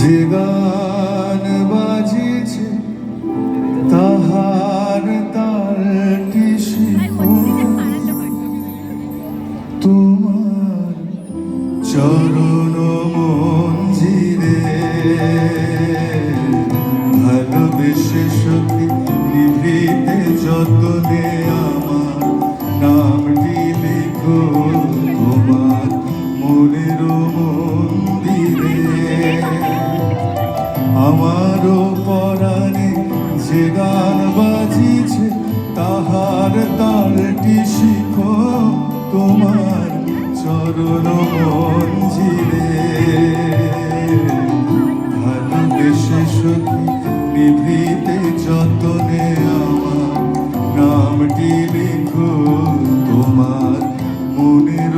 যে গান বাজিছে তাহার তালটি শিখো তোমার চরণ মঞ্জিরে ভালোবেসে সখী নিভৃতে যতনে আমার নামটি লিখো তোমার মনের মন্দিরে। আমারও পরাণে যে গান বাজিছে তাহার তালটি শিখো তোমার চরণ মঞ্জিরে ভালোবেসে সখী নিভৃতে যতনে আমার নামটি লিখো তোমার মনের